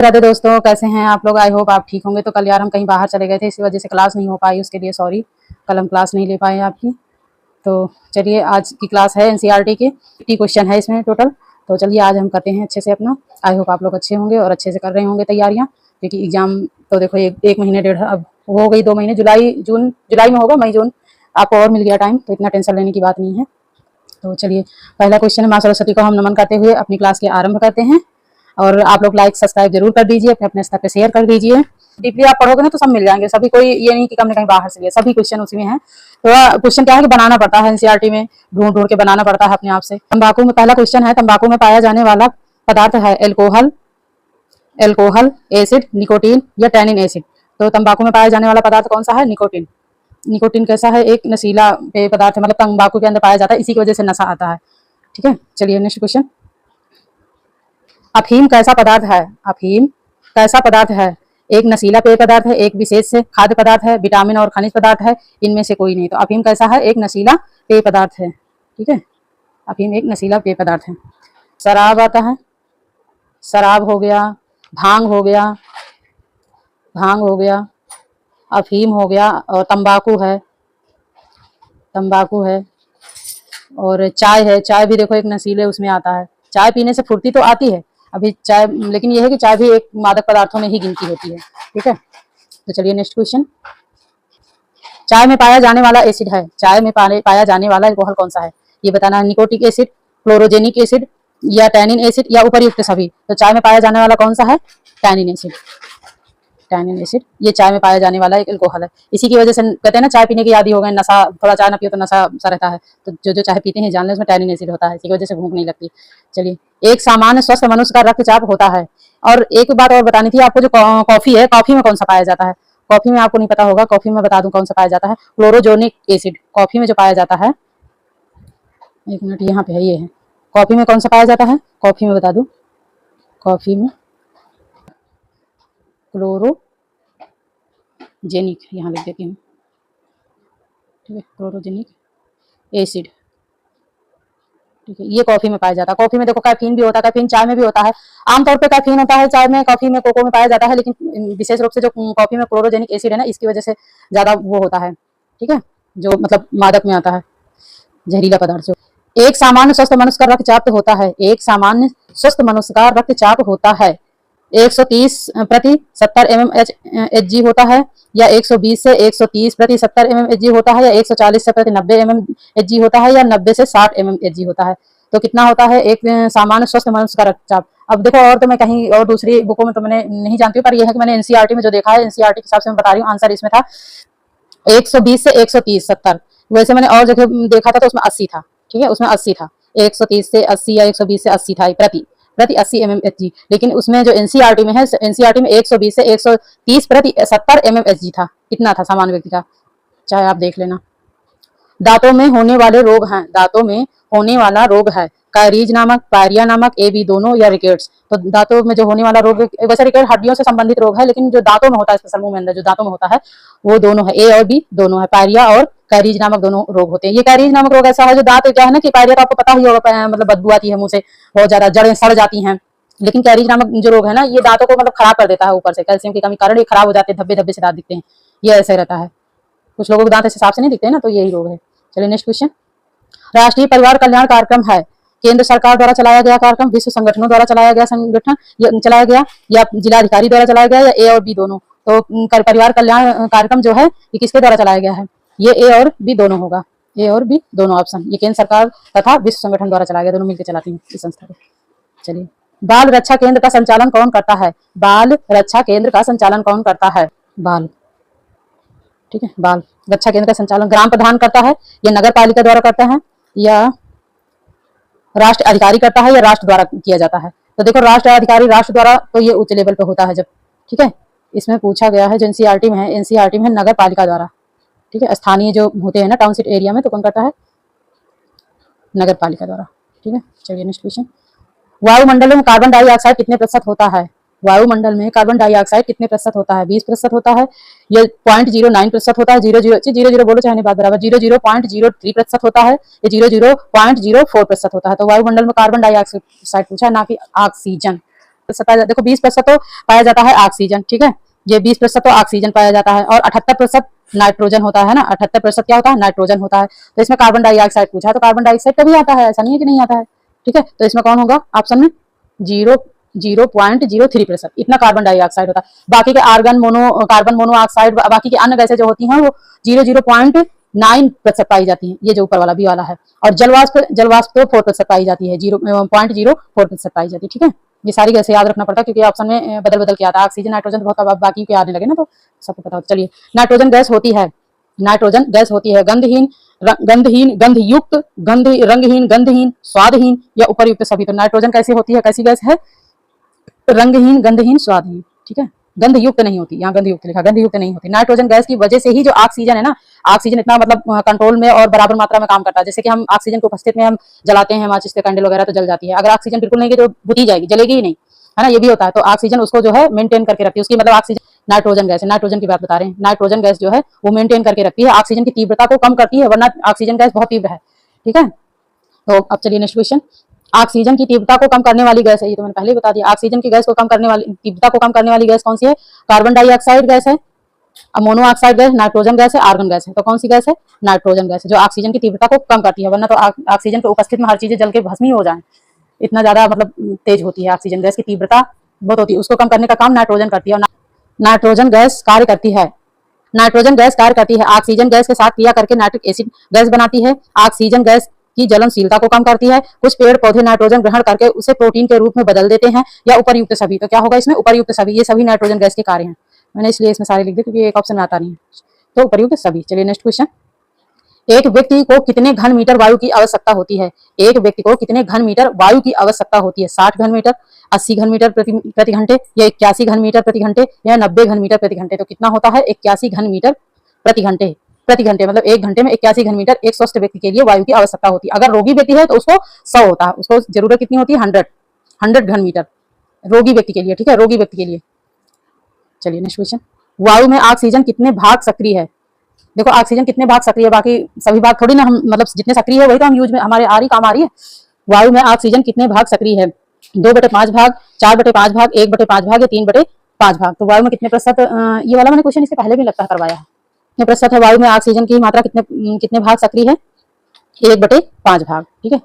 राधे दोस्तों, कैसे हैं आप लोग। आई होप आप ठीक होंगे। तो कल यार हम कहीं बाहर चले गए थे, इसी वजह से क्लास नहीं हो पाई, उसके लिए सॉरी। कल हम क्लास नहीं ले पाए आपकी। तो चलिए, आज की क्लास है एनसीईआरटी की। 50 क्वेश्चन है इसमें टोटल। तो चलिए आज हम करते हैं अच्छे से अपना। आई होप आप लोग अच्छे होंगे और अच्छे से कर रहे होंगे तैयारियाँ, क्योंकि एग्जाम तो देखो एक महीने डेढ़ अब हो गई, 2 महीने, जुलाई में होगा, मई जून आपको और मिल गया टाइम, तो इतना टेंशन लेने की बात नहीं है। तो चलिए, पहला क्वेश्चन है, माँ सरस्वती को हम नमन करते हुए अपनी क्लास के आरंभ करते हैं। और आप लोग लाइक सब्सक्राइब जरूर कर दीजिए, अपने अपने स्तर पे शेयर कर दीजिए। डीपली आप पढ़ोगे ना तो सब मिल जाएंगे, सभी, कोई ये नहीं कि हमने कहीं बाहर से लिया, सभी क्वेश्चन उसी में है। तो क्वेश्चन क्या है कि बनाना पड़ता है एनसीईआरटी में, ढूंढ ढूंढ के बनाना पड़ता है अपने आप से। तंबाकू में पहला क्वेश्चन है, तंबाकू में पाया जाने वाला पदार्थ है एल्कोहल, एसिड, निकोटीन या टैनिन एसिड। तो तंबाकू में पाया जाने वाला पदार्थ कौन सा है? निकोटीन। निकोटीन कैसा है? एक नशीला पेय पदार्थ है, मतलब तंबाकू के अंदर पाया जाता है, इसी की वजह से नशा आता है। ठीक है, चलिए नेक्स्ट क्वेश्चन। अफीम कैसा पदार्थ है? अफीम कैसा पदार्थ है? एक नशीला पेय पदार्थ है, एक विशेष खाद्य पदार्थ है, विटामिन और खनिज पदार्थ है, इनमें से कोई नहीं। तो अफीम कैसा है? एक नशीला पेय पदार्थ है। ठीक है, अफीम एक नशीला पेय पदार्थ है। शराब आता है, शराब हो गया, भांग हो गया, अफीम हो गया, और तंबाकू है, और चाय है। चाय भी देखो एक नशीले उसमें आता है। चाय पीने से फुर्ती तो आती है अभी चाय, लेकिन यह है कि चाय भी एक मादक पदार्थों में ही गिनती होती है। ठीक है, तो चलिए नेक्स्ट क्वेश्चन। चाय में पाया जाने वाला एसिड है, चाय में पाया जाने वाला अल्कोहल कौन सा है? ये बताना है। निकोटिक एसिड, क्लोरोजेनिक एसिड या टैनिन एसिड या उपर्युक्त सभी। तो चाय में पाया जाने वाला कौन सा है? Tannin acid. टैनिन एसिड ये चाय में पाया जाने वाला एक अल्कोहल है। इसी की वजह से कहते हैं ना, चाय पीने की आदी हो गए, नशा, थोड़ा चाय ना पियो तो नशा सा रहता है। तो जो चाय पीते हैं जान लें उसमें टैनिन एसिड होता है, इसी की वजह से भूख नहीं लगती। चलिए, एक सामान्य स्वस्थ मनुष्य का रक्तचाप होता है। और एक बात और बतानी थी आपको, जो कॉफी है, कॉफी में कौन सा पाया जाता है? कॉफी में आपको नहीं पता होगा, कॉफी में बता दूं कौन सा पाया जाता है। क्लोरोजेनिक एसिड कॉफी में जो पाया जाता है। एक मिनट, यहाँ पे है, ये है। कॉफी में कौन सा पाया जाता है? कॉफी में बता दूं, कॉफी में क्लोरोजेनिक, यहाँ लिख देती हूँ। ठीक है, क्लोरोजेनिक एसिड। ठीक है, ये कॉफी में पाया जाता है। कॉफी में देखो कैफीन भी होता है, कैफीन चाय में भी होता है। आमतौर पे कैफीन होता है चाय में, कॉफी में, कोको में पाया जाता है, लेकिन विशेष रूप से जो कॉफी में क्लोरोजेनिक एसिड है ना, इसकी वजह से ज्यादा वो होता है। ठीक है, जो मतलब मादक में आता है, जहरीला पदार्थ जो। एक सामान्य स्वस्थ मनुष्य का रक्तचाप होता है, एक सामान्य स्वस्थ मनुष्य का रक्तचाप होता है 130 प्रति 70 mmHg होता है, या 120 से 130 प्रति 70 mmHg होता है, या 140 से प्रति 90 mmHg होता है, या 90 से 60 mmHg होता है। तो कितना होता है एक सामान्य स्वस्थ मनुष्य का रक्तचाप? अब देखो, और तो मैं कहीं और दूसरी बुकों में तो मैंने नहीं जानती हूँ, पर यह है कि मैंने एनसीईआरटी में जो देखा है, एनसीईआरटी के हिसाब से मैं बता रही हूँ, आंसर इसमें था 120 से 130 70। वैसे मैंने और जगह देखा था तो उसमें 80 था। ठीक है, उसमें 80 था, 130 से 80 या 120 से 80 था प्रति 80 mmHg। लेकिन उसमें जो एनसीईआरटी में है, एनसीईआरटी में 120 से 130 प्रति 70 mmHg था। इतना था सामान्य व्यक्ति का, चाहे आप देख लेना। दांतों में होने वाले रोग हैं, दांतों में होने वाला रोग है कायरीज नामक, पायरिया नामक, एबी दोनों या रिकेट्स। तो दांतों में जो होने वाला रोग, वैसे रिकेट हड्डियों से संबंधित रोग है, लेकिन जो दांतों में होता है, स्पेशल मुंह में अंदर जो दांतों में होता है, वो दोनों है, ए और बी दोनों है, पायरिया और कैरीज नामक दोनों रोग होते हैं। ये कैरीज नामक रोग ऐसा है, जो दांत क्या है ना, कि पायरिया तो आपको पता ही होगा, मतलब बदबू आती है मुंह से, बहुत ज्यादा जड़ें सड़ जाती हैं। लेकिन कैरीज नामक जो रोग है ना, ये दांतों को मतलब खराब कर देता है, ऊपर से कैल्शियम की कमी कारण ये खराब हो जाते हैं, धब्बे धब्बे से दांत दिखते हैं। ये ऐसे रहता है, कुछ लोगों के दांत ऐसे साफ से नहीं दिखते ना, तो यही रोग है। चलिए नेक्स्ट क्वेश्चन। राष्ट्रीय परिवार कल्याण कार्यक्रम है केंद्र सरकार द्वारा चलाया गया कार्यक्रम, विश्व संगठनों द्वारा चलाया गया, या जिलाधिकारी द्वारा चलाया गया, या ए और बी दोनों। तो परिवार कल्याण कार्यक्रम जो है, ये किसके द्वारा चलाया गया है? ये ए और बी दोनों होगा, ए और बी दोनों ऑप्शन। ये केंद्र सरकार तथा विश्व संगठन द्वारा चलाया गया, दोनों मिलकर चलाती है इस संस्था को। चलिए, बाल रक्षा केंद्र का संचालन कौन करता है? बाल रक्षा केंद्र का संचालन कौन करता है? बाल, ठीक है, बाल रक्षा केंद्र का संचालन ग्राम प्रधान करता है, या नगर पालिका द्वारा करता है, या राष्ट्र अधिकारी करता है, या राष्ट्र द्वारा किया जाता है? तो देखो, राष्ट्र अधिकारी, राष्ट्र द्वारा तो ये उच्च लेवल पे होता है जब। ठीक है, इसमें पूछा गया है, जो एनसीईआरटी में है, एनसीईआरटी में नगर पालिका द्वारा। ठीक है, स्थानीय जो होते हैं ना, टाउनशिप एरिया में, तो कौन करता है? नगर पालिका द्वारा। ठीक है, चलिए नेक्स्ट क्वेश्चन। वायुमंडल में कार्बन डाइऑक्साइड कितने प्रतिशत होता है? वायुमंडल में कार्बन डाइऑक्साइड कितने प्रतिशत होता है? 20% होता है, या 0.09% होता है, 00 बोलो चाहे बात बराबर, 00.03% होता है, या 00.04% होता है? तो वायुमंडल में कार्बन डाइऑक्साइड पूछा है, ना कि ऑक्सीजन। प्रतिशत पाया जाता है। देखो 20% तो पाया जाता है ऑक्सीजन, ठीक है, ये 20% तो ऑक्सीजन पाया जाता है और 78% नाइट्रोजन होता है ना, 78% क्या होता है, नाइट्रोजन होता है। तो इसमें कार्बन डाइऑक्साइड पूछा है तो कार्बन डाइऑक्साइड कभी आता है, ऐसा नहीं है कि नहीं आता है, ठीक है। तो इसमें कौन होगा ऑप्शन में 0.03% इतना कार्बन डाइऑक्साइड होता है। बाकी के कार्बन मोनोऑक्साइड बाकी के अन्य गैसें जो होती हैं वो 0.9% पाई जाती है, ये जो ऊपर वाला बी वाला है। और जलवाष्प तो 4% पाई जाती है, 0.04% पाई जाती है, ठीक है। ये सारी गैसें याद रखना पड़ता है क्योंकि ऑप्शन में बदल बदल के आता है, ऑक्सीजन नाइट्रोजन तो बहुत बाकी के आने लगे ना तो सबको पता होता। चलिए नाइट्रोजन गैस होती है गंधहीन, गंधयुक्त, रंगहीन, गंधहीन, स्वादहीन या उपरयुक्त सभी। तो नाइट्रोजन कैसी होती है, कैसी गैस है, रंगहीन, गंधहीन, स्वादहीन, ठीक है। गंधयुक्त नहीं होती, यहाँ गंधयुक्त लिखा, गंधयुक्त नहीं होती। नाइट्रोजन गैस की वजह से ही जो ऑक्सीजन है ना, ऑक्सीजन इतना मतलब कंट्रोल में और बराबर मात्रा में काम करता है। जैसे कि हम ऑक्सीजन को उपस्थित में हम जलाते हैं माचिस के कैंडल वगैरह तो जल जाती है, अगर ऑक्सीजन बिल्कुल नहीं है तो बुझी जाएगी, जलेगी ही नहीं, है ना, ये भी होता है। तो ऑक्सीजन उसको जो है मेंटेन करके रखती है, उसकी मतलब ऑक्सीजन नाइट्रोजन गैस है, नाइट्रोजन की बात बता रहे हैं। नाइट्रोजन गैस जो है वो मेंटेन करके रखती है, ऑक्सीजन की तीव्रता को कम करती है, वरना ऑक्सीजन गैस बहुत तीव्र है, ठीक है। तो अब चलिए नेक्स्ट क्वेश्चन, ऑक्सीजन की तीव्रता को कम करने वाली गैस है, ये तो मैंने पहले ही बता दिया। ऑक्सीजन की गैस को कम करने वाली तीव्रता को कम करने वाली गैस कौन सी है, कार्बन डाइऑक्साइड गैस है, मोनोऑक्साइड गैस, नाइट्रोजन गैस है, आर्गन गैस है। तो कौन सी गैस है, नाइट्रोजन गैस है, जो ऑक्सीजन की तीव्रता को कम करती है, वरना तो ऑक्सीजन के उपस्थित में हर चीजें जल के भस्मी हो जाए, इतना ज्यादा मतलब तेज होती है ऑक्सीजन गैस की तीव्रता बहुत होती है, उसको कम करने का काम नाइट्रोजन करती है। और नाइट्रोजन गैस कार्य करती है, नाइट्रोजन गैस कार्य करती है ऑक्सीजन गैस के साथ क्रिया करके नाइट्रिक एसिड गैस बनाती है। ऑक्सीजन गैस की जलनशीलता को कम करती है। कुछ पेड़ पौधे नाइट्रोजन ग्रहण करके उसे प्रोटीन के रूप में बदल देते हैं, या उपरयुक्त सभी। तो क्या होगा इसमें, उपरयुक्त सभी, ये सभी नाइट्रोजन गैस के कार्य हैं, मैंने इसलिए इसमें सारे लिख दिए क्योंकि एक ऑप्शन में आता नहीं है। तो उपरयुक्त सभी। चलिए नेक्स्ट क्वेश्चन, एक व्यक्ति को कितने घन मीटर वायु की आवश्यकता होती है, एक व्यक्ति को कितने घन मीटर वायु की आवश्यकता होती है, 60 घन मीटर, 80 घन मीटर प्रति घंटे, या 81 घन मीटर प्रति घंटे, या 90 घन मीटर प्रति घंटे। तो कितना होता है, 81 घन मीटर प्रति घंटे, मतलब एक घंटे में 81 घन मीटर एक स्वस्थ व्यक्ति के लिए वायु की आवश्यकता होती है। अगर रोगी व्यक्ति है तो उसको 100 होता है, उसको जरूरत कितनी होती है, 100 घन मीटर रोगी व्यक्ति के लिए, ठीक है, रोगी व्यक्ति के लिए। चलिए नेक्स्ट क्वेश्चन, वायु में ऑक्सीजन कितने भाग सक्रिय है। देखो ऑक्सीजन कितने भाग सक्रिय है, बाकी सभी भाग थोड़ी ना, हम मतलब जितने सक्रिय है वही तो हम यूज में हमारे आ रही काम आ रही है। वायु में ऑक्सीजन कितने भाग सक्रिय है, 2/5 भाग, 4/5 भाग, 1/5 भाग या 3/5 भाग। तो वायु में कितने प्रतिशत, ये वाला मैंने क्वेश्चन इससे पहले भी लगता करवाया है। कितने प्रतिशत है वायु में ऑक्सीजन की मात्रा, कितने भाग सक्रिय है, 1/5 भाग, ठीक है,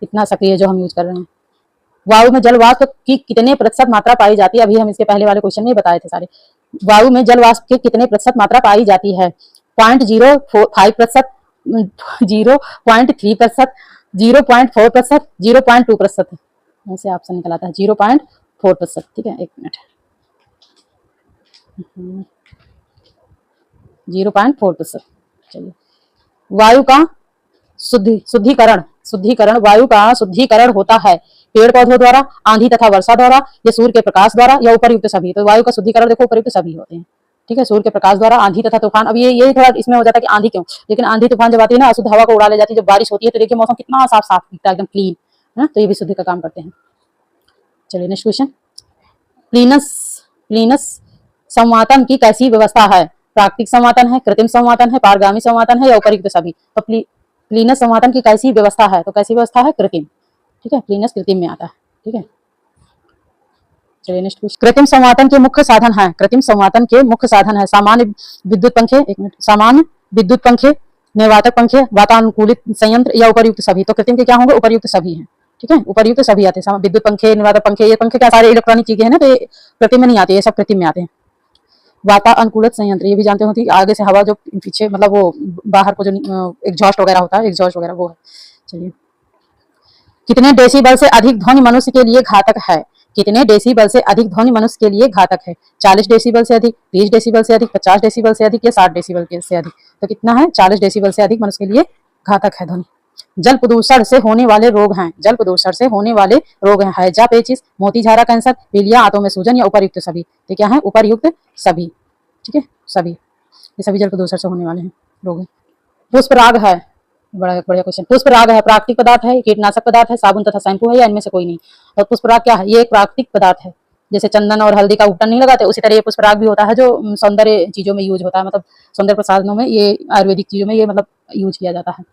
इतना सक्रिय जो हम यूज कर रहे हैं। वायु में जल वाष्प की कितने प्रतिशत मात्रा पाई जाती है, अभी हम इसके पहले वाले क्वेश्चन में बताए थे सारे। वायु में जल वाष्प की कितने प्रतिशत मात्रा पाई जाती है, 0.05%, 0.3%, 0.4%, 0.2%, ऐसे ऑप्शन निकल आता है 0.4%, ठीक है, एक मिनट, 0.4%। चलिए वायु का शुद्धिकरण वायु का शुद्धिकरण होता है पेड़ पौधों द्वारा, आंधी तथा वर्षा द्वारा, या सूर्य के प्रकाश द्वारा, या उपरयुक्त सभी। तो वायु का शुद्धिकरण देखो उपरयुक्त सभी होते हैं, ठीक है, सूर्य के प्रकाश द्वारा, आंधी तथा तूफान। अब ये थोड़ा इसमें हो जाता है कि आंधी क्यों, लेकिन आंधी तूफान जब आती है ना, अशुद्ध हवा को उड़ा ले जाती है, जब बारिश होती है तो देखिए मौसम कितना साफ साफ दिखता है, एकदम क्लीन है ना, तो ये भी शुद्धि का काम करते हैं। चलिए नेक्स्ट क्वेश्चन, प्लीनस संवातन की कैसी व्यवस्था है, प्राकृतिक संवातन है, कृत्रिम संवातन है, पारगामी संवातन है, या उपरयुक्त सभी। तो प्लीनस संवातन की कैसी व्यवस्था है, तो कैसी व्यवस्था है, कृत्रिम, ठीक है, प्लीनस कृत्रिम में आता है, ठीक है। चलिए नेक्स्ट क्वेश्चन, कृत्रिम संवातन के मुख्य साधन है, कृत्रिम संवातन के मुख्य साधन है सामान्य विद्युत पंखे, एक मिनट, सामान्य विद्युत पंखे, निर्वातक पंखे, वातानुकूलित संयंत्र, या उपरयुक्त सभी। तो कृत्रिम के क्या होंगे, उपरयुक्त सभी हैं, ठीक है, उपरयुक्त सभी आते हैं, विद्युत पंखे, निर्वातक पंखे, ये पंखे क्या सारे इलेक्ट्रॉनिक चीजें हैं ना, तो ये कृत्रिम में नहीं आते, ये सब कृत्रिम में आते हैं। वातानुकूलित संयंत्र, ये भी जानते होती है, आगे से हवा जो पीछे मतलब वो बाहर को जो एग्जॉस्ट वगैरह होता है, एग्जॉस्ट वगैरह वो है। चलिए, कितने डेसिबल से अधिक ध्वनि मनुष्य के लिए घातक है, कितने डेसिबल से अधिक ध्वनि मनुष्य के लिए घातक है, 40 डेसिबल से अधिक, 30 डेसिबल से अधिक, 50 डेसिबल से अधिक, या 60 डेसिबल से अधिक। तो कितना है, 40 डेसिबल से अधिक मनुष्य के लिए घातक है ध्वनि। जल प्रदूषण से होने वाले रोग हैं, जल प्रदूषण से होने वाले रोग हैं, हैजा पेचिस, मोतीझारा कैंसर, पीलिया, आंतों में सूजन, या उपरयुक्त सभी। तो क्या है, उपरयुक्त सभी, ठीक है, सभी, ये सभी जल प्रदूषण से होने वाले हैं रोग। पुष्पराग है, बड़ा बढ़िया क्वेश्चन, पुष्पराग है प्राकृतिक पदार्थ है, कीटनाशक पदार्थ है, साबुन तथा शैम्पू है, या इनमें से कोई नहीं। और पुष्पराग क्या है, ये एक प्राकृतिक पदार्थ है, जैसे चंदन और हल्दी का उपटन नहीं लगाते, उसी तरह ये पुष्पराग भी होता है, जो सौंदर्य चीजों में यूज होता है, मतलब सौंदर्य प्रसाधनों में, ये आयुर्वेदिक चीजों में ये मतलब यूज किया जाता है।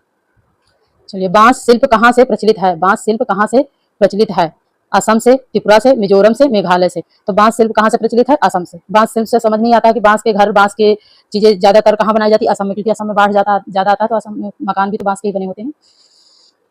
चलिए, बांस शिल्प कहाँ से प्रचलित है, बांस शिल्प कहाँ से प्रचलित है, असम से, त्रिपुरा से, मिजोरम से, मेघालय से। तो बांस शिल्प कहाँ से प्रचलित है? असम से। बांस शिल्प से समझ नहीं आता है कि बांस के घर, बांस के चीजें ज्यादातर कहाँ बनाई जाती है? असम में, क्योंकि असम में बाढ़ ज्यादा आता है, तो असम में मकान भी तो बांस के ही बने होते हैं।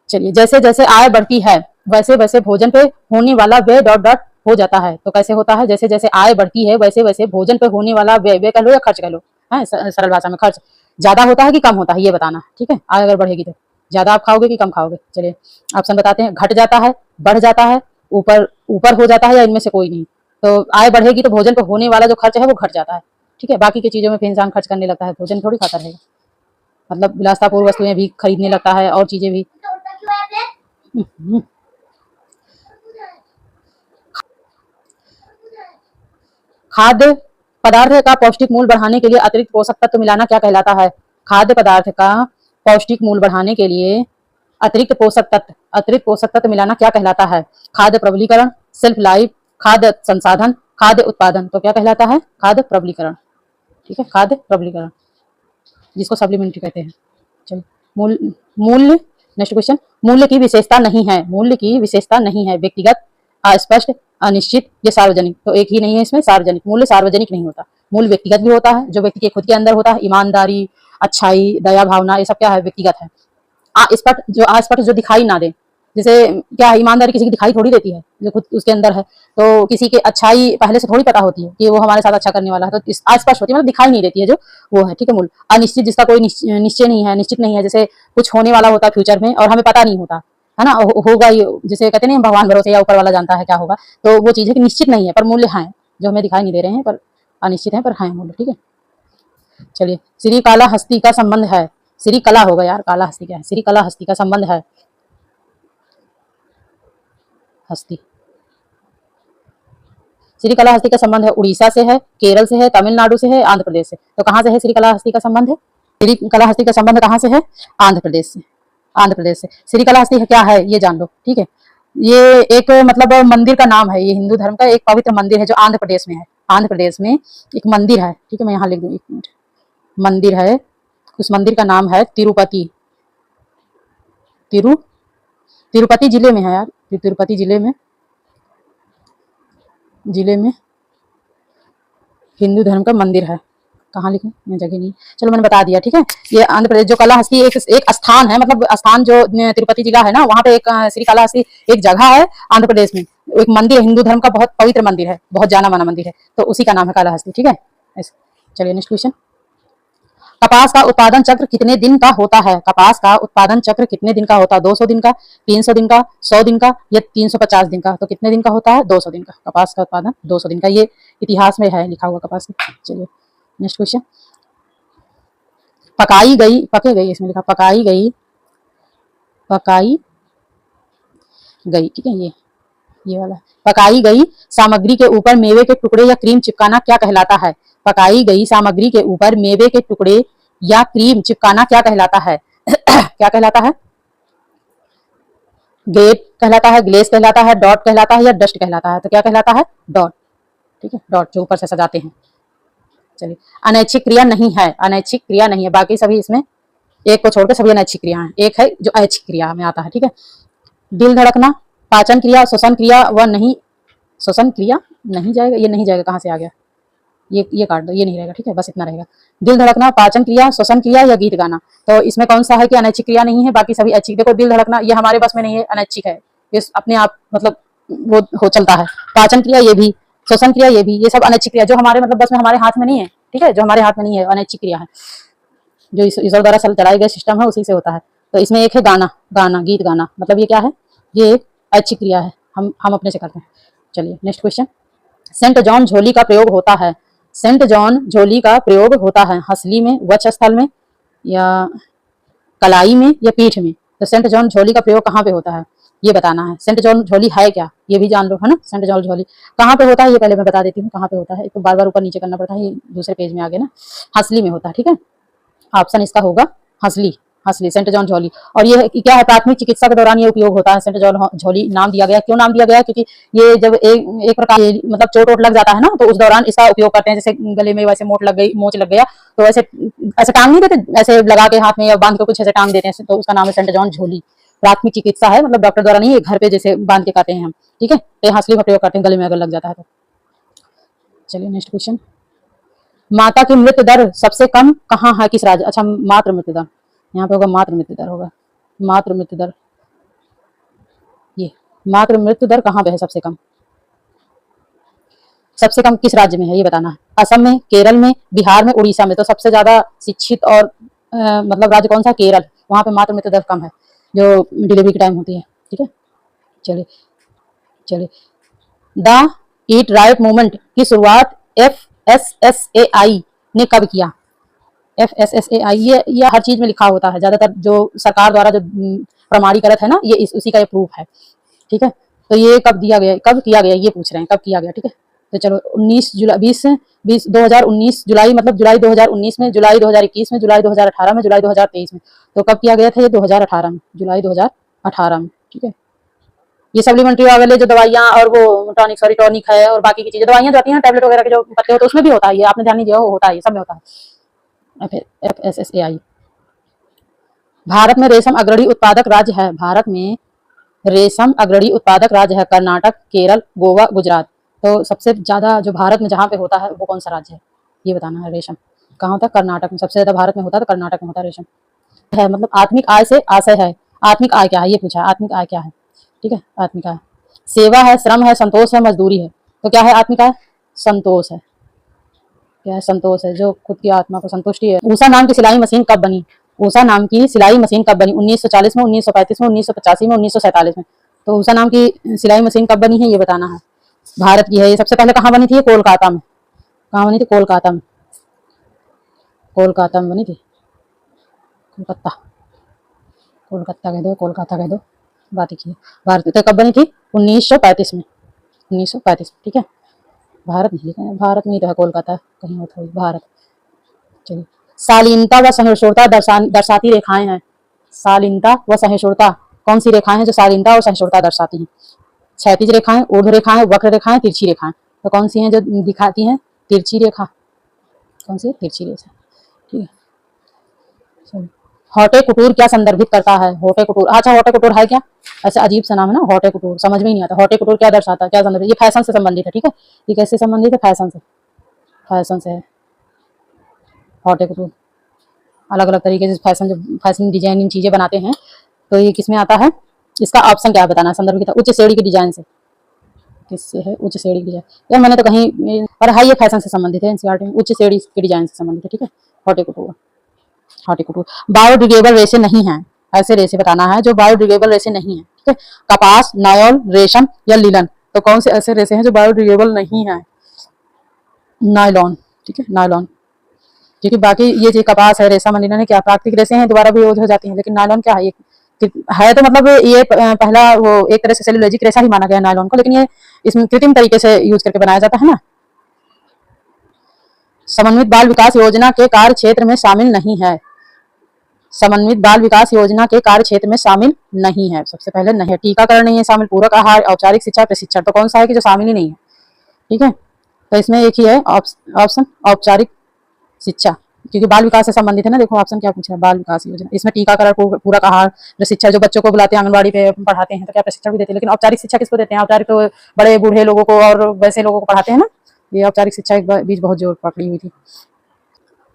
चलिए, जैसे जैसे आय बढ़ती है वैसे वैसे भोजन पे होने वाला व्यय डॉट डॉट हो जाता है। तो कैसे होता है? जैसे जैसे आय बढ़ती है वैसे वैसे भोजन पे होने वाला व्यय, व्यय कह लो या खर्च कह लो, है सरल भाषा में, खर्च ज्यादा होता है कि कम होता है, ये बताना। ठीक है, आय अगर बढ़ेगी तो ज्यादा आप खाओगे कि कम खाओगे? चलिए ऑप्शन बताते हैं। घट जाता है, बढ़ जाता है, ऊपर ऊपर हो जाता है, या इनमें से कोई नहीं। तो आय बढ़ेगी तो भोजन पे होने वाला जो खर्च है वो घट जाता है। ठीक है, बाकी की चीजों में फिर इंसान खर्च करने लगता है, भोजन थोड़ी खाता रहेगा। मतलब विलासतापूर्ण वस्तुएं भी खरीदने लगता है और चीजें भी। खाद्य पदार्थ का पौष्टिक मूल्य बढ़ाने के लिए अतिरिक्त पोषक तत्व मिलाना क्या कहलाता है? खाद्य पदार्थ का पौष्टिक मूल्य बढ़ाने के लिए अतिरिक्त पोषक तत्व मिलाना क्या कहलाता है? खाद्य प्रबलीकरण, सेल्फ लाइफ, खाद्य संसाधन, खाद्य उत्पादन। तो क्या कहलाता है? खाद्य प्रबलीकरण। ठीक है, खाद्य प्रबलीकरण, जिसको सप्लीमेंट्री कहते हैं। चलिए, मूल्य मूल्य नेक्स्ट क्वेश्चन। मूल्य की विशेषता नहीं है, मूल्य की विशेषता नहीं है, व्यक्तिगत, अस्पष्ट, अनिश्चित या सार्वजनिक। तो एक ही नहीं है इसमें, सार्वजनिक। मूल्य सार्वजनिक नहीं होता, मूल्य व्यक्तिगत भी होता है, जो व्यक्ति के खुद के अंदर होता है। ईमानदारी, अच्छाई, दया भावना, ये सब क्या है? व्यक्तिगत है। आस्पट जो दिखाई ना दे, जैसे क्या है, ईमानदारी किसी की दिखाई थोड़ी देती है, जो खुद उसके अंदर है। तो किसी के अच्छाई पहले से थोड़ी पता होती है कि वो हमारे साथ अच्छा करने वाला है, तो इस आसपास होती है, मतलब दिखाई नहीं देती है, जो वो है। ठीक है, मूल। अनिश्चित, जिसका कोई निश्चय नहीं है, निश्चित नहीं है, जैसे कुछ होने वाला होता है फ्यूचर में और हमें पता नहीं होता है ना, होगा ये, जैसे कहते नहीं भगवान भरोसे या ऊपर वाला जानता है क्या होगा। तो वो चीज है कि निश्चित नहीं है पर मूल्य है, जो हमें दिखाई नहीं दे रहे हैं, पर अनिश्चित है, पर है मूल्य। ठीक है, चलिए, श्री काला हस्ती का संबंध है। श्री कला होगा यार, काला हस्ती क्या है? श्री कला हस्ती का संबंध है, हस्ती, श्री कला हस्ती का संबंध है उड़ीसा से है, केरल से है, तमिलनाडु से है, आंध्र प्रदेश से। तो कहाँ से है श्री कला हस्ती का संबंध है? श्री कला हस्ती का संबंध कहाँ से है? आंध्र प्रदेश से। आंध्र प्रदेश से। श्री कला हस्ती क्या है ये जान लो। ठीक है, ये एक मतलब मंदिर का नाम है, ये हिंदू धर्म का एक पवित्र मंदिर है जो आंध्र प्रदेश में है। आंध्र प्रदेश में एक मंदिर है। ठीक है, मैं यहाँ लिख दूँ, एक मिनट। मंदिर है, उस मंदिर का नाम है तिरुपति। तिरुपति जिले में है यार, तिरुपति जिले में हिंदू धर्म का मंदिर है। कहाँ लिखूं, मैं जगह नहीं, चलो मैंने बता दिया। ठीक है, ये आंध्र प्रदेश जो कला हस्ती एक स्थान है, मतलब स्थान जो तिरुपति जिला है ना, वहाँ पे एक श्री कला हस्ती एक जगह है आंध्र प्रदेश में। एक मंदिर, हिंदू धर्म का बहुत पवित्र मंदिर है, बहुत जाना माना मंदिर है, तो उसी का नाम है कला हस्ती। ठीक है, चलिए नेक्स्ट क्वेश्चन। कपास का उत्पादन चक्र कितने दिन का होता है? कपास का उत्पादन चक्र कितने दिन का होता है? 200 दिन का, 300 दिन का, 100 दिन का या 350 दिन का? तो कितने दिन का होता है? 200 दिन का। कपास का उत्पादन 200 दिन का, ये इतिहास में है लिखा हुआ कपास का। चलिए नेक्स्ट क्वेश्चन। पके गई, इसमें लिखा पकाई गई। ठीक है, ये वाला। पकाई गई सामग्री के ऊपर मेवे के टुकड़े या क्रीम चिपकाना क्या कहलाता है? पकाई गई सामग्री के ऊपर मेवे के टुकड़े या क्रीम चिपकाना क्या कहलाता है? क्या कहलाता है? गेट कहलाता है, ग्लेस कहलाता है, डॉट कहलाता है या डस्ट कहलाता है? तो क्या कहलाता है? डॉट। ठीक है, डॉट जो ऊपर से सजाते हैं। चलिए, अनैच्छिक क्रिया नहीं है, अनैच्छिक क्रिया नहीं है, बाकी सभी इसमें एक को छोड़कर सभी अनैच्छिक क्रिया है। एक है जो ऐच्छिक क्रिया में आता है। ठीक है, दिल धड़कना, पाचन क्रिया, श्वसन क्रिया व नहीं, श्वसन क्रिया नहीं जाएगा, ये नहीं जाएगा, कहाँ से आ गया, ये काट दो, ये नहीं रहेगा। ठीक है, बस इतना रहेगा। दिल धड़कना, पाचन क्रिया, श्वसन क्रिया या गीत गाना। तो इसमें कौन सा है कि अनैच्छिक क्रिया नहीं है, बाकी सभी ऐच्छिक। देखो, दिल धड़कना ये हमारे बस में नहीं है, अनैच्छिक है, ये अपने आप मतलब वो हो चलता है। पाचन क्रिया ये भी, श्वसन क्रिया ये भी, ये सब अनैच्छिक क्रिया जो हमारे मतलब बस में, हमारे हाथ में नहीं है। ठीक है, जो हमारे हाथ में नहीं है, अनैच्छिक क्रिया है, जो ईश्वर द्वारा चलाए गए सिस्टम है उसी से होता है। तो इसमें एक है गाना, गीत गाना, मतलब ये क्या है? ये एक ऐच्छिक क्रिया है, हम अपने से करते हैं। चलिए नेक्स्ट क्वेश्चन। सेंट जॉन झोली का प्रयोग होता है, सेंट जॉन झोली का प्रयोग होता है हंसली में, वक्षस्थल में या कलाई में या पीठ में? तो सेंट जॉन झोली का प्रयोग कहाँ पे होता है ये बताना है। सेंट जॉन झोली है क्या, ये भी जान लो, है ना। सेंट जॉन झोली कहाँ पे होता है ये पहले मैं बता देती हूँ कहाँ पे होता है, एक तो बार बार ऊपर नीचे करना पड़ता है, ये दूसरे पेज में आ गया ना। हंसली में होता है। ठीक है, ऑप्शन इसका होगा हंसली, सेंट जॉन झोली। और ये क्या है, प्राथमिक चिकित्सा के दौरान ये उपयोग होता है। सेंट जॉन झोली नाम दिया गया, क्यों नाम दिया गया? क्योंकि ये जब एक प्रकार मतलब चोट वोट लग जाता है ना, तो उस दौरान इसका उपयोग करते हैं। जैसे गले में वैसे मोच लग गया, तो ऐसे टांग नहीं देते, ऐसे लगा के हाथ में या बांध के कुछ ऐसे टांग देते हैं, तो उसका नाम है सेंट जॉन झोली। प्राथमिक चिकित्सा है, मतलब डॉक्टर द्वारा नहीं, ये घर पे जैसे बांध के खाते हैं हम, ठीक है। तो ये हंसली का प्रयोग करते हैं गले में अगर लग जाता है तो। चलिए नेक्स्ट क्वेश्चन, माता की मृत्यु दर सबसे कम कहाँ है, किस राज्य? अच्छा, मातृ मृत्यु दर, यहाँ पे होगा मातृ मृत्यु दर, होगा मातृ मृत्यु दर। ये मातृ मृत्यु दर कहाँ पे है सबसे कम? सबसे कम किस राज्य में है ये बताना है। असम में, केरल में, बिहार में, उड़ीसा में। तो सबसे ज्यादा शिक्षित और मतलब राज्य कौन सा? केरल। वहां पे मातृ मृत्यु दर कम है जो डिलीवरी की टाइम होती है, ठीक है। चलिए चलिए, द ईट राइट मूवमेंट की शुरुआत FSSAI ने कब किया? FSSAI ये हर चीज में लिखा होता है, ज्यादातर जो सरकार द्वारा जो प्रमाणीकृत है ना, ये उसी का ये प्रूफ है, ठीक है। तो ये कब दिया गया, कब किया गया, ये पूछ रहे हैं कब किया गया, ठीक है। तो चलो 19 जुलाई 2019 जुलाई, मतलब जुलाई 2019 में, जुलाई 2021 में, जुलाई 2018 में, जुलाई 2023 में। तो कब किया गया था ये? 2018 में, जुलाई 2018 में, ठीक है। ये सप्लीमेंट्री वाले जो दवाइयाँ और वो टॉनिक है और बाकी की चीजें, दवाइयाँ जाती हैं टैबलेट वगैरह के जो पत्ते होते हैं उसमें भी होता है ये, आपने ध्यान नहीं दिया होता है, ये सब में होता है FSSAI। भारत में रेशम अग्रणी उत्पादक राज्य है, भारत में रेशम अग्रणी उत्पादक राज्य है कर्नाटक, केरल, गोवा, गुजरात। तो सबसे ज्यादा जो भारत में जहाँ पे होता है वो कौन सा राज्य है ये बताना है। रेशम कहाँ होता है? कर्नाटक में। सबसे ज्यादा भारत में होता है तो कर्नाटक में होता है रेशम है। मतलब आत्मिक आय से आशय है, आत्मिक आय क्या है ये पूछा है, आत्मिक आय क्या है, ठीक है। आत्मिक आय सेवा है, श्रम है, संतोष है, मजदूरी है। तो क्या है आत्मिक आय? संतोष है। क्या है? संतोष है, जो खुद की आत्मा को संतुष्टि है। ऊषा नाम की सिलाई मशीन कब बनी? ऊषा नाम की सिलाई मशीन कब बनी? 1940 में, 1935 में, 1985 में, 1947 में। तो ऊषा नाम की सिलाई मशीन कब बनी है ये बताना है। भारत की है ये। सबसे पहले कहाँ बनी थी? कोलकाता में। कहाँ बनी थी? कोलकाता में। कोलकाता में बनी थी। कोलकाता, कोलकाता कह दो, कोलकाता कह दो, बात ही की। भारत तो कब बनी थी? 1935 में, 1935 में, ठीक है। भारत नहीं है, भारत में ही तो है कोलकाता, कहीं और थोड़ी भारत। चलिए, शालीनता व सहिष्णुता दर्शाती रेखाएं हैं। शालीनता व सहिष्णुता कौन सी रेखाएं हैं जो शालीनता और सहिष्णुता दर्शाती हैं? क्षैतिज रेखाएं, ऊर्ध्व रेखाएं, वक्र रेखाएं, तिरछी रेखाएं। तो कौन सी हैं जो दिखाती हैं तिरछी रेखा? कौन सी? तिरछी रेखा, ठीक है। हॉटे कुटूर क्या संदर्भित करता है? हॉटे कुटूर, अच्छा हॉटे कुटूर है क्या? ऐसा अजीब सा नाम है ना, हॉटे कुटूर, समझ में ही नहीं आता। हॉटे कुटूर क्या दर्शाता है, क्या संदर्भित? ये फैशन से संबंधित है, ठीक है। ये कैसे संबंधित है? फैशन से, फैशन से है हॉटे कुटूर। अलग अलग तरीके से फैशन, जो फैशन डिजाइनिंग चीजें बनाते हैं, तो ये किसमें आता है? इसका ऑप्शन क्या बताना है? संदर्भित उच्च श्रेणी के डिजाइन से। किससे है? उच्च श्रेणी की डिजाइन। यार मैंने तो कहीं पर है, ये फैशन से संबंधित है, एनसीईआरटी में उच्च श्रेणी के डिजाइन से संबंधित है, ठीक है। हॉटे कुटूर, हॉटे कुटूर। बायोडिग्रेडेबल रेशे नहीं है, ऐसे रेशे बताना है जो बायोडिग्रेडेबल रेशे नहीं है, ठीक है। कपास, नायलॉन, रेशम या लिनन। तो कौन से ऐसे रेशे हैं जो बायोडिग्रेडेबल नहीं है? नायलॉन, ठीक है, नायलॉन। क्योंकि बाकी ये जो कपास है, रेशम, लिनन है, क्या प्राकृतिक रेशे हैं, दोबारा भी यूज हो जाती हैं, लेकिन नायलॉन क्या है? है तो मतलब ये पहला वो एक तरह से सेलुलोजिक रेशा ही माना गया नायलॉन को, लेकिन ये इसमें कृत्रिम तरीके से यूज करके बनाया जाता है ना। समन्वित बाल विकास योजना के कार्य क्षेत्र में शामिल नहीं है। समन्वित बाल विकास योजना के कार्य क्षेत्र में शामिल नहीं है। सबसे पहले नहीं है। टीकाकरण नहीं है शामिल, पूरक आहार, औपचारिक शिक्षा, प्रशिक्षण। तो कौन सा है कि जो शामिल ही नहीं है, ठीक है। तो इसमें एक ही है ऑप्शन औपचारिक शिक्षा, क्योंकि बाल विकास से संबंधित है ना। देखो ऑप्शन क्या पूछा है, बाल विकास योजना। इसमें टीकाकरण, पूरक आहार, प्रशिक्षण, जो बच्चों को बुलाते हैं आंगनबाड़ी पे पढ़ाते हैं तो क्या प्रशिक्षण भी देते हैं, लेकिन औपचारिक शिक्षा किसको देते हैं? औपचारिक तो बड़े बूढ़े लोगों को और वैसे लोगों को पढ़ाते हैं ना। ये औपचारिक शिक्षा एक बीच बहुत जोर पकड़ी हुई थी।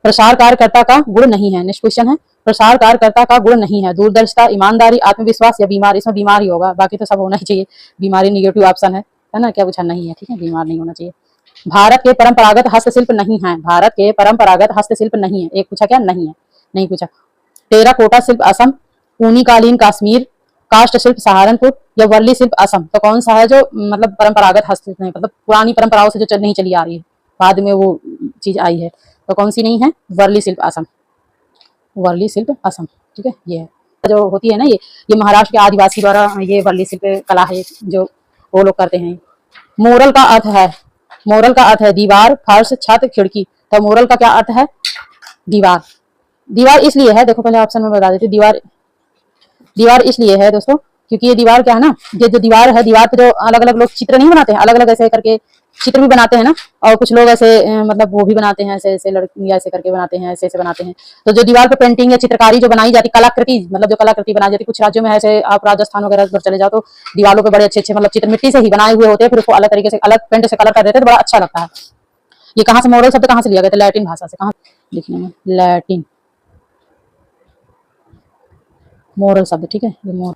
प्रसार कार्यकर्ता का गुण नहीं है। नेक्स्ट क्वेश्चन है, प्रसार कार्यकर्ता का गुण नहीं है। दूरदर्शिता, ईमानदारी, आत्मविश्वास या बीमार। इसमें बीमार ही होगा, बाकी तो सब होना ही चाहिए। बीमारी निगेटिव ऑप्शन है ना। क्या पूछा? नहीं है, ठीक है, बीमार नहीं होना चाहिए। भारत के परंपरागत हस्तशिल्प नहीं है। भारत के परंपरागत हस्तशिल्प नहीं है। एक पूछा क्या? नहीं है, नहीं पूछा। टेराकोटा शिल्प असम, ऊनी कालीन कश्मीर, काष्ठ शिल्प सहारनपुर या वर्ली शिल्प असम। तो कौन सा है जो मतलब परंपरागत हस्तशिल्प नहीं, मतलब पुरानी परंपराओं से जो नहीं चली आ रही है, बाद में वो चीज आई है। तो कौन सी नहीं है? वर्ली शिल्प असम, वर्ली शिल्प असम, ठीक है। ये है जो होती है ना, ये महाराष्ट्र के आदिवासी द्वारा ये वर्ली शिल्प कला है जो वो लोग करते हैं। मोरल का अर्थ है, मोरल का अर्थ है दीवार, फर्श, छत, खिड़की। तो मोरल का क्या अर्थ है? दीवार। दीवार इसलिए है, देखो पहले ऑप्शन में बता देती हूँ। दीवार इसलिए है दोस्तों क्योंकि ये दीवार क्या है ना, ये जो दीवार है, दीवार पे जो अलग अलग लोग चित्र नहीं बनाते हैं, अलग अलग ऐसे करके चित्र भी बनाते हैं ना, और कुछ लोग ऐसे मतलब वो भी बनाते हैं, ऐसे ऐसे लड़की ऐसे करके बनाते हैं, ऐसे ऐसे बनाते हैं। तो जो दीवार पे पेंटिंग या चित्रकारी जो बनाई जाती, कलाकृति मतलब जो कलाकृति बनाई जाती, कुछ राज्यों में ऐसे, आप राजस्थान वगैरह पर चले जाओ तो दीवारों पे बड़े अच्छे अच्छे मतलब चित्र मिट्टी से ही बनाए हुए होते हैं, फिर उसको अलग तरीके से अलग पेंट से कलर कर देते हैं, तो बड़ा अच्छा लगता है। ये कहाँ से मॉडल शब्द कहाँ से लिया गया था? लैटिन भाषा से। कहाँ लिखने में? लैटिन मोरल शब्द, ठीक है, ये मोरल।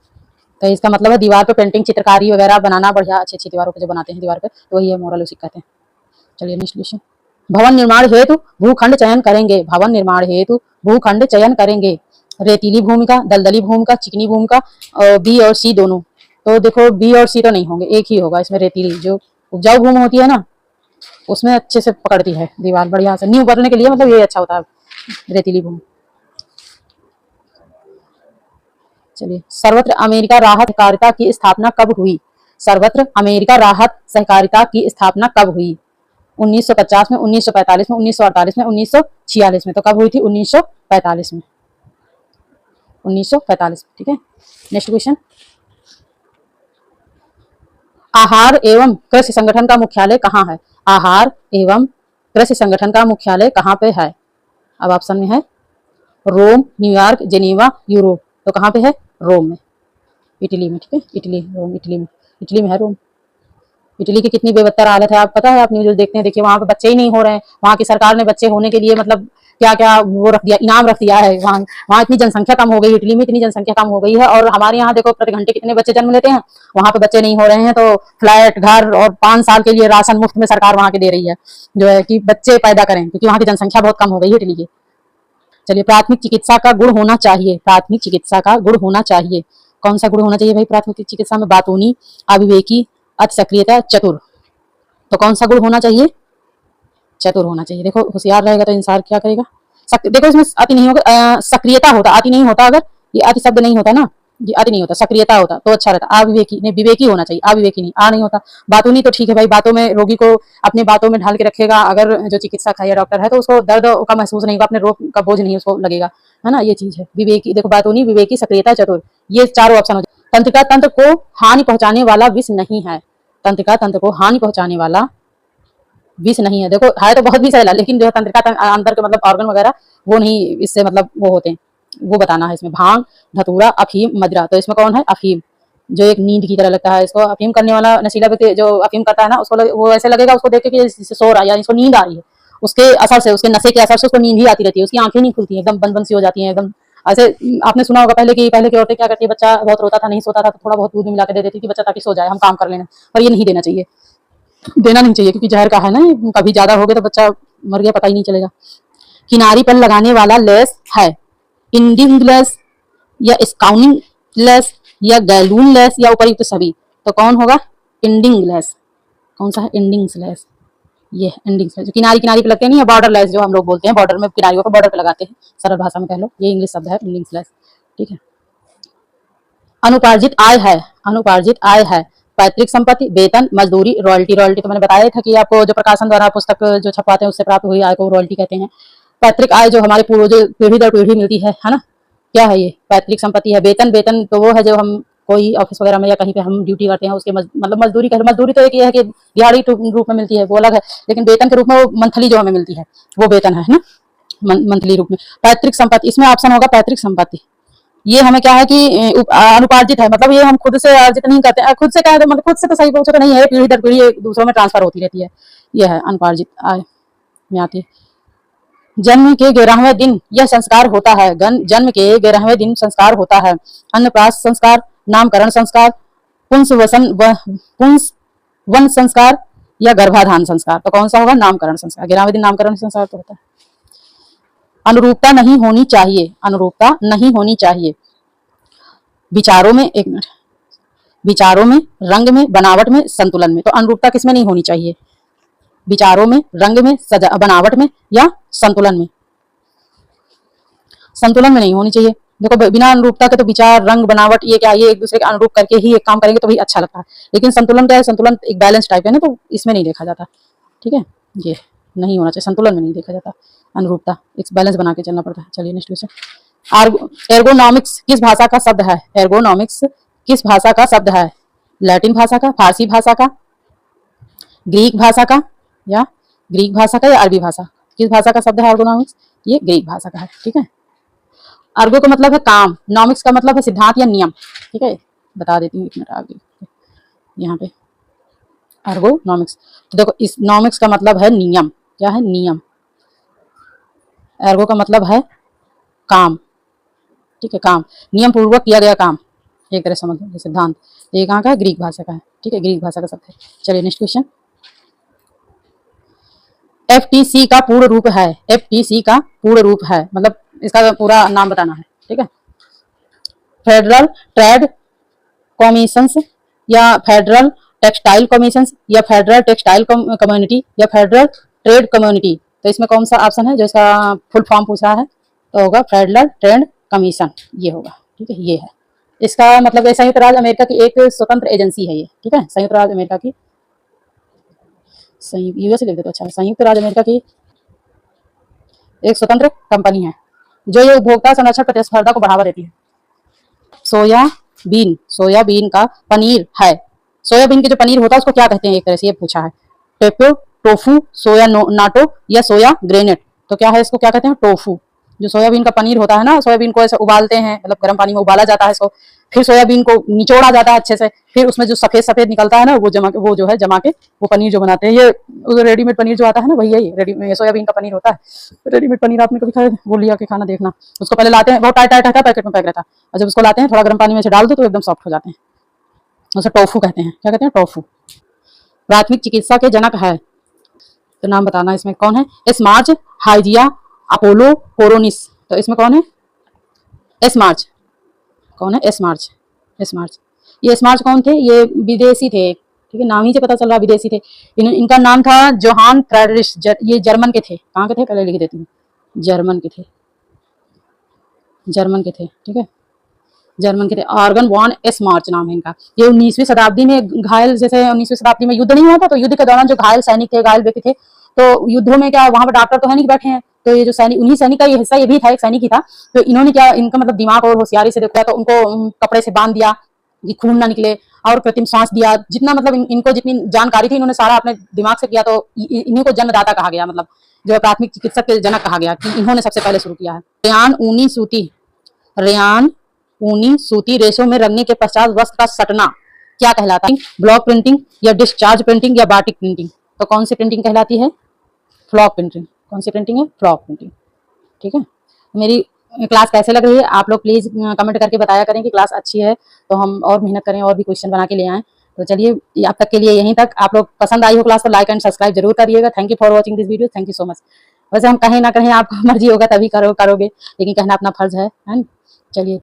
तो इसका मतलब है दीवार पे पेंटिंग चित्रकारी वगैरह बनाना, बढ़िया अच्छी अच्छी दीवारों पे जो बनाते हैं दीवार पे, तो वही है मोरल, उसी कहते हैं। चलिए नेक्स्ट क्वेश्चन। भवन निर्माण हेतु भूखंड चयन करेंगे। भवन निर्माण हेतु भूखंड चयन करेंगे। रेतीली भूमि का, दलदली भूमि का, चिकनी भूमि का, बी और सी दोनों। तो देखो बी और सी तो नहीं होंगे, एक ही होगा इसमें। रेतीली जो उपजाऊ भूमि होती है ना, उसमें अच्छे से पकड़ती है दीवार बढ़िया से, नींव भरने के लिए मतलब ये अच्छा होता है रेतीली भूमि। चलिए, सर्वत्र अमेरिका राहत सहकारिता की स्थापना कब हुई? सर्वत्र अमेरिका राहत सहकारिता की स्थापना कब हुई? 1950 में, 1945 में, 1948 में, 1946 में। तो कब हुई थी? 1945 में। 1945, ठीक है। Next question. आहार एवं कृषि संगठन का मुख्यालय कहाँ है? आहार एवं कृषि संगठन का मुख्यालय कहाँ पे है? अब ऑप्शन में है रोम, न्यूयॉर्क, जेनीवा, यूरोप। तो कहाँ पे है? रोम में, इटली में, ठीक है। इटली, रोम इटली में, इटली में है रोम। इटली की कितनी बेबत्तर हालत है, आप पता है? आप न्यूज देखते हैं, देखिए वहां पे बच्चे ही नहीं हो रहे हैं। वहां की सरकार ने बच्चे होने के लिए मतलब क्या क्या वो रख दिया, इनाम रख दिया है। वहाँ इतनी जनसंख्या कम हो गई, इटली में इतनी जनसंख्या कम हो गई है, और हमारे यहाँ देखो प्रति घंटे कितने बच्चे जन्म लेते हैं, वहां पे बच्चे नहीं हो रहे हैं। तो फ्लैट, घर और 5 साल के लिए राशन मुफ्त में सरकार वहां की दे रही है, जो है कि बच्चे पैदा करें, क्योंकि वहां की जनसंख्या बहुत कम हो गई है इटली की। चलिए, प्राथमिक चिकित्सा का गुण होना चाहिए। प्राथमिक चिकित्सा का गुण होना चाहिए। कौन सा गुण होना चाहिए भाई प्राथमिक चिकित्सा में? बातूनी, अविवेकी, अति सक्रियता, चतुर। तो कौन सा गुण होना चाहिए? चतुर होना चाहिए। देखो होशियार रहेगा तो इंसान क्या करेगा? देखो इसमें अति नहीं होगा, सक्रियता होता, अति नहीं होता। अगर ये अति शब्द नहीं होता ना, ये अति नहीं होता, सक्रियता होता तो अच्छा रहता। अविवेकी नहीं, विवेकी होना चाहिए, अविवेकी नहीं, आ नहीं होता। बातूनी तो ठीक है भाई, बातों में रोगी को अपनी बातों में ढाल के रखेगा। अगर जो चिकित्सक है या डॉक्टर है तो उसको दर्द का महसूस नहीं होगा, अपने रोग का बोझ नहीं उसको लगेगा, है ना, ये चीज है। विवेकी, देखो बातूनी, विवेकी, सक्रियता, चतुर, ये चारों ऑप्शन हो जाए। तंत्रिका तंत्र को हानि पहुंचाने वाला विष नहीं है। तंत्रिका तंत्र को हानि पहुंचाने वाला विष नहीं है। देखो है तो बहुत विष है, लेकिन जो है तंत्रिका अंदर के मतलब ऑर्गन वगैरह वो नहीं इससे मतलब वो होते हैं, वो बताना है इसमें। भांग, धतूरा, अफीम, मदिरा। तो इसमें कौन है? अफीम, जो एक नींद की तरह लगता है। इसको अफीम करने वाला नशीला व्यक्ति जो अफीम करता है ना, उसको वो ऐसे लगेगा उसको देख के कि सो रहा है या इसको नींद आ रही है। उसके असर से, उसके नशे के असर से उसको नींद ही आती रहती है, उसकी आंखें नहीं खुलती है, एकदम बंद बंद सी हो जाती है एकदम। ऐसे आपने सुना होगा पहले की औरतें क्या करती है, बच्चा बहुत रोता था, नहीं सोता था, तो थोड़ा बहुत दूध मिला के दे देती थी बच्चा ताकि सो जाए, हम काम कर लेना। पर ये नहीं देना चाहिए, देना नहीं चाहिए, क्योंकि जहर का है ना, कभी ज्यादा हो गया तो बच्चा मर गया पता ही नहीं चलेगा। किनारी पर लगाने वाला लेस है इंडिंग लेस या स्काउनिंग लेस या गैलून लेस या उपयुक्त सभी। तो कौन होगा? Ending less. कौन सा है? Ending less. ये एंडिंग लेस जो किनारी किनारी पे लगते नहीं है, बॉर्डर लेस जो हम लोग बोलते हैं, बॉर्डर में किनारियों को बॉर्डर पे लगाते हैं, सरल भाषा में कह लो, ये इंग्लिश शब्द है इंडिंग लेस, ठीक है। अनुपार्जित आय है। अनुपार्जित आय है पैतृक संपत्ति, वेतन, मजदूरी, रॉयल्टी। रॉयल्टी तो मैंने बताया था कि आपको जो प्रकाशन द्वारा पुस्तक जो छपवाते हैं उससे प्राप्त हुई आय को रॉयल्टी कहते हैं। पैतृक आय जो हमारे पूर्वजों पीढ़ी दर पीढ़ी मिलती है ना, क्या है ये? पैतृक संपत्ति है। वेतन, वेतन तो वो है जो हम कोई ऑफिस वगैरह में या कहीं पे हम ड्यूटी करते हैं उसके मतलब मजदूरी कह, मजदूरी तो एक ये है कि दिहाड़ी रूप में मिलती है, वो अलग है, लेकिन वेतन के रूप में वो मंथली जो हमें मिलती है वो वेतन है ना, मंथली रूप में। पैतृक संपत्ति, इसमें ऑप्शन होगा पैतृक संपत्ति। ये हमें क्या है कि अनुपार्जित है, मतलब ये हम खुद से अर्जित नहीं करते हैं। खुद से क्या है, मतलब खुद से तो सही पूछो तो नहीं है, पीढ़ी दर पीढ़ी दूसरों में ट्रांसफर होती रहती है। ये है अनुपार्जित आय में आती है। जन्म के 11वें दिन यह संस्कार होता है। जन्म के 11वें दिन संस्कार होता है। अन्नप्राशन संस्कार, नामकरण संस्कार, पुंसवन संस्कार या गर्भाधान संस्कार। तो कौन सा होगा? नामकरण संस्कार। 11वें दिन नामकरण संस्कार तो होता है। अनुरूपता नहीं होनी चाहिए। अनुरूपता नहीं होनी चाहिए विचारों में, एक मिनट, विचारों में, रंग में, बनावट में, संतुलन में। तो अनुरूपता किसमें नहीं होनी चाहिए? विचारों में, रंग में, बनावट में या संतुलन में? संतुलन में नहीं होनी चाहिए। देखो बिना अनुरूपता के तो विचार, रंग, बनावट ये क्या, ये एक दूसरे के अनुरूप करके ही एक काम करेंगे तो भी अच्छा लगता है, लेकिन संतुलन क्या है? संतुलन एक बैलेंस टाइप है ना, तो इसमें नहीं देखा जाता, ठीक है। ये नहीं होना चाहिए, संतुलन में नहीं देखा जाता अनुरूपता, एक बैलेंस बना के चलना पड़ता है। चलिए नेक्स्ट क्वेश्चन। एर्गोनॉमिक्स किस भाषा का शब्द है? एर्गोनॉमिक्स किस भाषा का शब्द है? लैटिन भाषा का, फारसी भाषा का, ग्रीक भाषा का या अरबी भाषा, किस भाषा का शब्द है अर्गोनॉमिक्स? ये ग्रीक भाषा का है। ठीक है। अर्गो का मतलब है काम, नॉमिक्स का मतलब है सिद्धांत या नियम। ठीक है, बता देती हूँ, एक मिनट आगे यहाँ पे अर्गोनॉमिक्स। तो देखो, इस नॉमिक्स का मतलब है नियम। क्या है? नियम। अर्गो का मतलब है काम। ठीक है, काम, नियम पूर्वक किया गया काम, एक तरह समझ लो सिद्धांत। ये कहाँ का है? ग्रीक भाषा का है। ठीक है, ग्रीक भाषा का शब्द है। चलिए नेक्स्ट क्वेश्चन। FTC का पूर्ण रूप है, FTC का पूर्ण रूप है, मतलब इसका पूरा नाम बताना है। ठीक है, फेडरल ट्रेड कमीशंस या फेडरल टेक्सटाइल कमीशंस या फेडरल टेक्सटाइल कम्युनिटी या फेडरल ट्रेड कम्युनिटी। तो इसमें कौन सा ऑप्शन है जो इसका फुल फॉर्म पूछ रहा है? तो होगा फेडरल ट्रेड कमीशन, ये होगा। ठीक है, ये है इसका मतलब। संयुक्त राज्य अमेरिका की एक स्वतंत्र एजेंसी है ये। ठीक है, संयुक्त राज्य अमेरिका की, यूएस लिख दे तो अच्छा है, संयुक्त राज्य अमेरिका की एक स्वतंत्र कंपनी है जो ये उपभोक्ता संरक्षण प्रतिस्पर्धा को बढ़ावा देती है। सोयाबीन का पनीर है। सोयाबीन के जो पनीर होता है उसको क्या कहते हैं, एक तरह से ये पूछा है। टेपो, टोफू, सोया नाटो या सोया ग्रेनेट। तो क्या है, इसको क्या कहते हैं? टोफू। जो सोयाबीन का पनीर होता है ना, सोयाबीन को ऐसे उबालते हैं, मतलब गर्म पानी में उबाला जाता है इसको, फिर सोयाबीन को निचोड़ा जाता है अच्छे से, फिर उसमें जो सफेद सफेद निकलता है ना, वो जमा के वो पनीर जो बनाते हैं। ये रेडीमेड पनीर जो आता है ना, वही है ये सोयाबीन का पनीर होता है। रेडीमेड पनीर आपने कभी खाया? वो लिया के खाना देखना। उसको पहले लाते हैं, बहुत टाइट टाइट रहता है, पैकेट में पैक रहता है, और जब उसको लाते हैं थोड़ा गर्म पानी में से डाल दो तो एकदम सॉफ्ट हो जाते हैं। उसे टोफू कहते हैं। क्या कहते हैं? टोफू। प्राथमिक चिकित्सा के जनक है, तो नाम बताना इसमें कौन है? Esmarch, Hygieia, Apollo, Coronis. तो इसमें कौन है? एस्मार्च। कौन है? एस्मार्च। एस्मार्च, ये एस्मार्च कौन थे? ये विदेशी थे। ठीक है, नाम ही से पता चल रहा विदेशी थे। इनका नाम था जोहान फ्रेडरिश। ये जर्मन के थे। कहाँ के थे? पहले लिख देती हूँ, जर्मन के थे। जर्मन के थे। ठीक है, जर्मन के थे। ऑर्गन वॉन एस्मार्च नाम है इनका। ये 19वीं शताब्दी में घायल, जैसे 19वीं शताब्दी में युद्ध नहीं हुआ था, तो युद्ध के दौरान जो घायल सैनिक थे, घायल व्यक्ति थे, तो युद्धों में क्या वहां पर डॉक्टर तो है नहीं बैठे हैं, तो ये जो सैनिक, उन्हीं सैनिक का ये हिस्सा, ये भी था, एक सैनिक ही था। तो इन्होंने क्या, इनका मतलब दिमाग और होशियारी से देखा, तो उनको कपड़े से बांध दिया कि खून ना निकले, और कृत्रिम सांस दिया। जितना मतलब इनको जितनी जानकारी थी, इन्होंने सारा अपने दिमाग से किया, तो इन्हीं को जन्मदाता कहा गया, मतलब जो प्राथमिक चिकित्सक के जनक कहा गया, कि इन्होंने सबसे पहले शुरू किया है। रेयान ऊनी सूती रेशों में रंगने के पश्चात वस्त्र का सटना क्या कहलाता है? ब्लॉक प्रिंटिंग या डिस्चार्ज प्रिंटिंग या बाटिक प्रिंटिंग। तो कौन सी प्रिंटिंग कहलाती है? Flock printing. कौन सी प्रिंटिंग है? Flock printing. ठीक है, मेरी क्लास कैसे लग रही है आप लोग प्लीज कमेंट करके बताया करें कि क्लास अच्छी है, तो हम और मेहनत करें और भी क्वेश्चन बना के ले आएं। तो चलिए, अब तक के लिए यहीं तक। आप लोग पसंद आई हो क्लास तो लाइक एंड सब्सक्राइब जरूर करिएगा। Thank you for watching this video. Thank you so much. वैसे हम कहें ना कहें, आपको मर्जी होगा तभी करोगे, लेकिन कहना अपना फर्ज है। चलिए।